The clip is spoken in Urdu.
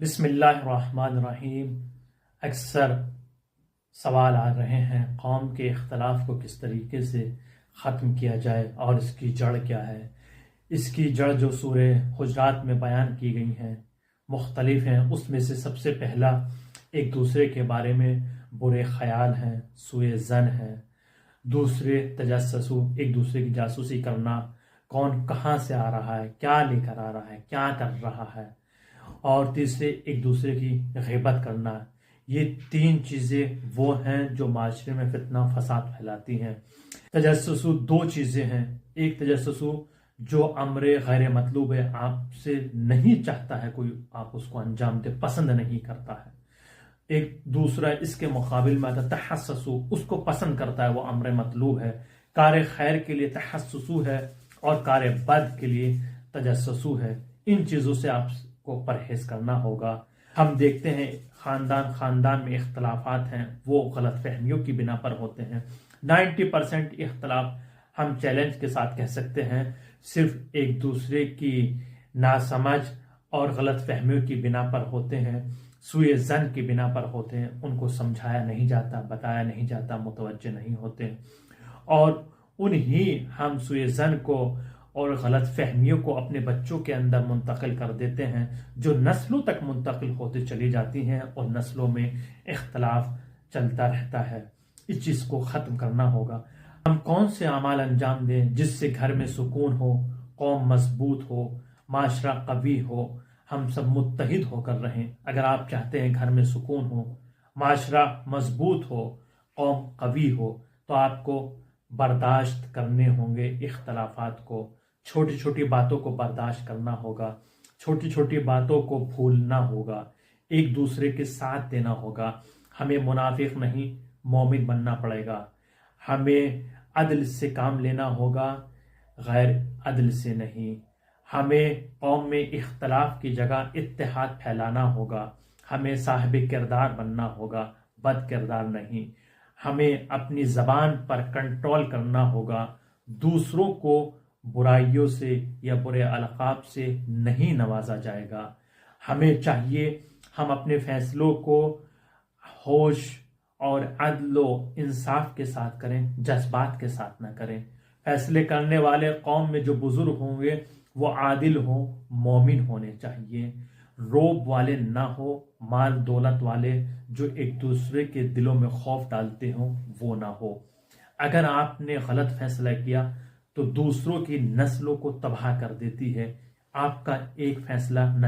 بسم اللہ الرحمن الرحیم۔ اکثر سوال آ رہے ہیں قوم کے اختلاف کو کس طریقے سے ختم کیا جائے اور اس کی جڑ کیا ہے۔ اس کی جڑ جو سورہ حجرات میں بیان کی گئی ہیں مختلف ہیں۔ اس میں سے سب سے پہلا ایک دوسرے کے بارے میں برے خیال ہیں، سوء ظن ہے۔ دوسرے تجسس، ایک دوسرے کی جاسوسی کرنا، کون کہاں سے آ رہا ہے، کیا لے کر آ رہا ہے، کیا کر رہا ہے۔ اور تیسرے ایک دوسرے کی غیبت کرنا۔ یہ تین چیزیں وہ ہیں جو معاشرے میں فتنہ فساد پھیلاتی ہیں۔ تجسس دو چیزیں ہیں، ایک تجسس جو امر غیر مطلوب ہے، آپ سے نہیں چاہتا ہے کوئی، آپ اس کو انجام دے، پسند نہیں کرتا ہے۔ ایک دوسرا اس کے مقابل میں آتا تحسس، اس کو پسند کرتا ہے، وہ امر مطلوب ہے، کار خیر کے لیے تحسس ہے اور کار بد کے لیے تجسس ہے۔ ان چیزوں سے آپ کو پرہیز کرنا ہوگا۔ ہم دیکھتے ہیں خاندان میں اختلافات ہیں، وہ غلط فہمیوں کی بنا پر ہوتے ہیں۔ 90% اختلاف ہم چیلنج کے ساتھ کہہ سکتے ہیں صرف ایک دوسرے کی ناسمجھ اور غلط فہمیوں کی بنا پر ہوتے ہیں، سوء ظن کی بنا پر ہوتے ہیں۔ ان کو سمجھایا نہیں جاتا، بتایا نہیں جاتا، متوجہ نہیں ہوتے، اور انہی ہم سوء ظن کو اور غلط فہمیوں کو اپنے بچوں کے اندر منتقل کر دیتے ہیں، جو نسلوں تک منتقل ہوتے چلی جاتی ہیں اور نسلوں میں اختلاف چلتا رہتا ہے۔ اس چیز کو ختم کرنا ہوگا۔ ہم کون سے اعمال انجام دیں جس سے گھر میں سکون ہو، قوم مضبوط ہو، معاشرہ قوی ہو، ہم سب متحد ہو کر رہیں۔ اگر آپ چاہتے ہیں گھر میں سکون ہو، معاشرہ مضبوط ہو، قوم قوی ہو، تو آپ کو برداشت کرنے ہوں گے اختلافات کو، چھوٹی چھوٹی باتوں کو برداشت کرنا ہوگا، چھوٹی چھوٹی باتوں کو بھولنا ہوگا، ایک دوسرے کے ساتھ دینا ہوگا۔ ہمیں منافق نہیں مومن بننا پڑے گا۔ ہمیں عدل سے کام لینا ہوگا، غیر عدل سے نہیں۔ ہمیں قوم میں اختلاف کی جگہ اتحاد پھیلانا ہوگا۔ ہمیں صاحب کردار بننا ہوگا، بد کردار نہیں۔ ہمیں اپنی زبان پر کنٹرول کرنا ہوگا، دوسروں کو برائیوں سے یا برے القاب سے نہیں نوازا جائے گا۔ ہمیں چاہیے ہم اپنے فیصلوں کو ہوش اور عدل و انصاف کے ساتھ کریں، جذبات کے ساتھ نہ کریں۔ فیصلے کرنے والے قوم میں جو بزرگ ہوں گے وہ عادل ہوں، مومن ہونے چاہیے، روب والے نہ ہو، مال دولت والے جو ایک دوسرے کے دلوں میں خوف ڈالتے ہوں وہ نہ ہو۔ اگر آپ نے غلط فیصلہ کیا تو دوسروں کی نسلوں کو تباہ کر دیتی ہے۔ آپ کا ایک فیصلہ نہ